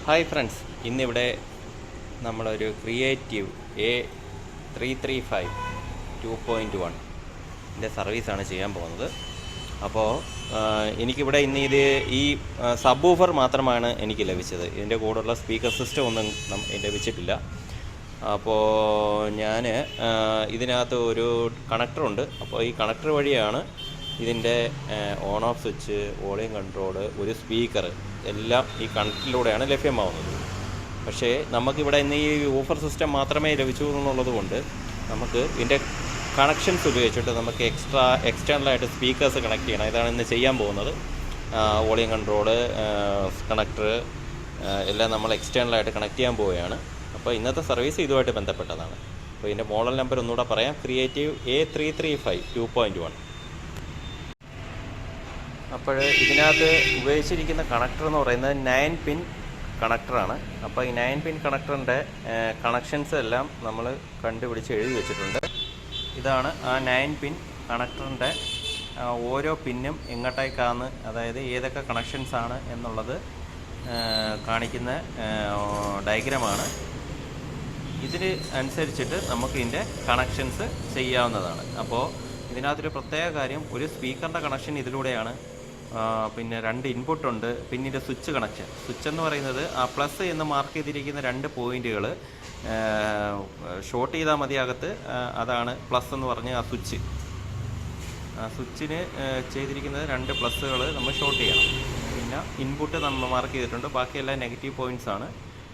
Hi friends, ഇന്നിവിടെ നമ്മളൊരു creative A335 2.1 സർവീസാണ് ചെയ്യാൻ പോകുന്നത്. അപ്പോൾ എനിക്കിവിടെ ഇന്ന് ഈ സബ് വൂഫർ മാത്രമാണ് എനിക്ക് ലഭിച്ചത്. ഇതിൻ്റെ കൂടെയുള്ള സ്പീക്കർ സിസ്റ്റം ഒന്നും ലഭിച്ചിട്ടില്ല. അപ്പോൾ ഞാൻ ഇതിനകത്ത് ഒരു കണക്ടറുണ്ട്. അപ്പോൾ ഈ കണക്ടർ വഴിയാണ് ഇതിൻ്റെ on off switch, volume control, ഒരു സ്പീക്കർ എല്ലാം ഈ കണക്ടറിലൂടെയാണ് ലഭ്യമാവുന്നത്. പക്ഷേ നമുക്കിവിടെ ഇന്ന് ഈ വൂഫർ സിസ്റ്റം മാത്രമേ ലഭിച്ചു എന്നുള്ളത് കൊണ്ട് നമുക്ക് ഇതിൻ്റെ കണക്ഷൻസ് ഉപയോഗിച്ചിട്ട് നമുക്ക് എക്സ്റ്റേണലായിട്ട് സ്പീക്കേഴ്സ് കണക്ട് ചെയ്യണം. ഇതാണ് ഇന്ന് ചെയ്യാൻ പോകുന്നത്. വോളിയം കൺട്രോള്, കണക്ടർ എല്ലാം നമ്മൾ എക്സ്റ്റേണലായിട്ട് കണക്ട് ചെയ്യാൻ പോവുകയാണ്. അപ്പോൾ ഇന്നത്തെ സർവീസ് ഇതുമായിട്ട് ബന്ധപ്പെട്ടതാണ്. അപ്പോൾ ഇതിൻ്റെ മോഡൽ നമ്പർ ഒന്നുകൂടെ പറയാം. Creative A335 2.1. അപ്പോൾ ഇതിനകത്ത് ഉപയോഗിച്ചിരിക്കുന്ന കണക്ടർ എന്ന് പറയുന്നത് 9 പിൻ കണക്ടറാണ്. അപ്പോൾ ഈ 9 പിൻ കണക്ടറിൻ്റെ കണക്ഷൻസ് എല്ലാം നമ്മൾ കണ്ടുപിടിച്ച് എഴുതി വെച്ചിട്ടുണ്ട്. ഇതാണ് ആ 9 പിൻ കണക്ടറിൻ്റെ ഓരോ പിന്നും എങ്ങോട്ടേക്കാണ്, അതായത് ഏതൊക്കെ കണക്ഷൻസാണ് എന്നുള്ളത് കാണിക്കുന്ന ഡയഗ്രമാണ്. ഇതിന് അനുസരിച്ചിട്ട് നമുക്ക് ഇതിൻ്റെ കണക്ഷൻസ് ചെയ്യാവുന്നതാണ്. അപ്പോൾ ഇതിനകത്തൊരു പ്രത്യേക കാര്യം, ഒരു സ്പീക്കറിൻ്റെ കണക്ഷൻ ഇതിലൂടെയാണ്. പിന്നെ 2 ഇൻപുട്ടുണ്ട്. പിന്നീട് സ്വിച്ച് കണക്ഷൻ. സ്വിച്ച് എന്ന് പറയുന്നത് ആ പ്ലസ് എന്ന് മാർക്ക് ചെയ്തിരിക്കുന്ന 2 പോയിൻറ്റുകൾ ഷോർട്ട് ചെയ്താൽ മതി അകത്ത്. അതാണ് പ്ലസ് എന്ന് പറഞ്ഞ ആ സ്വിച്ച്. ആ സ്വിച്ചിന് ചെയ്തിരിക്കുന്നത് 2 പ്ലസ്സുകൾ നമ്മൾ ഷോർട്ട് ചെയ്യണം. പിന്നെ ഇൻപുട്ട് നമ്മൾ മാർക്ക് ചെയ്തിട്ടുണ്ട്. ബാക്കിയെല്ലാം നെഗറ്റീവ് പോയിൻറ്റ്സ് ആണ്.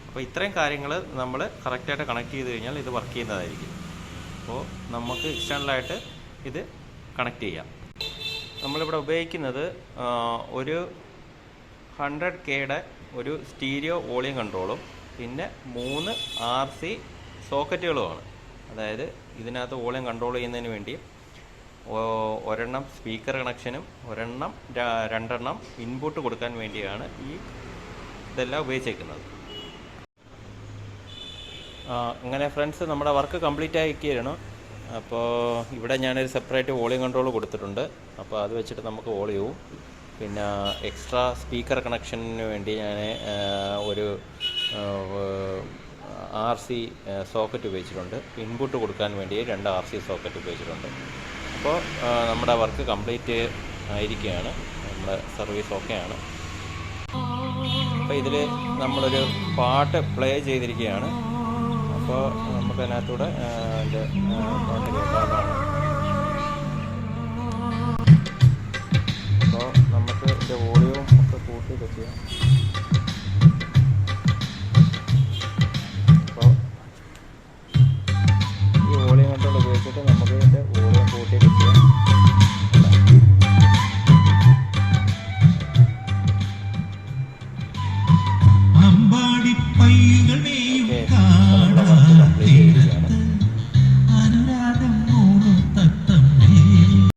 അപ്പോൾ ഇത്രയും കാര്യങ്ങൾ നമ്മൾ കറക്റ്റായിട്ട് കണക്ട് ചെയ്ത് കഴിഞ്ഞാൽ ഇത് വർക്ക് ചെയ്യുന്നതായിരിക്കും. അപ്പോൾ നമുക്ക് എക്സ്റ്റേണലായിട്ട് ഇത് കണക്ട് ചെയ്യാം. നമ്മളിവിടെ ഉപയോഗിക്കുന്നത് ഒരു 100Kയുടെ ഒരു സ്റ്റീരിയോ വോളിയം കൺട്രോളും പിന്നെ 3 RC സോക്കറ്റുകളുമാണ്. അതായത് ഇതിനകത്ത് വോളിയം കൺട്രോൾ ചെയ്യുന്നതിന് വേണ്ടി ഒരെണ്ണം സ്പീക്കർ കണക്ഷനും 2 ഇൻപുട്ട് കൊടുക്കാൻ വേണ്ടിയാണ് ഇതെല്ലാം ഉപയോഗിച്ചേക്കുന്നത്. അങ്ങനെ ഫ്രണ്ട്സ്, നമ്മുടെ വർക്ക് കംപ്ലീറ്റ് ആക്കിയിരുന്നു. അപ്പോൾ ഇവിടെ ഞാനൊരു സെപ്പറേറ്റ് വോളിയം കൺട്രോൾ കൊടുത്തിട്ടുണ്ട്. അപ്പോൾ അത് വെച്ചിട്ട് നമുക്ക് വോളിയവും പിന്നെ എക്സ്ട്രാ സ്പീക്കർ കണക്ഷന് വേണ്ടി ഞാൻ ഒരു RC സോക്കറ്റ് ഉപയോഗിച്ചിട്ടുണ്ട്. ഇൻപുട്ട് കൊടുക്കാൻ വേണ്ടി 2 RC സോക്കറ്റ് ഉപയോഗിച്ചിട്ടുണ്ട്. അപ്പോൾ നമ്മുടെ വർക്ക് കംപ്ലീറ്റ് ആയിരിക്കുകയാണ്. നമ്മുടെ സർവീസ് ഓക്കെയാണ്. അപ്പോൾ ഇതിൽ നമ്മളൊരു പാട്ട് പ്ലേ ചെയ്തിരിക്കുകയാണ്. അപ്പോൾ നമുക്ക് അതിനകത്തൂടെ അതിൻ്റെ പാട്ട് കേൾക്കാവുന്നതാണ്. അപ്പോൾ നമുക്ക് ഇതിൻ്റെ വോളിയവും ഒക്കെ കൂട്ടിയൊക്കെ ചെയ്യാം.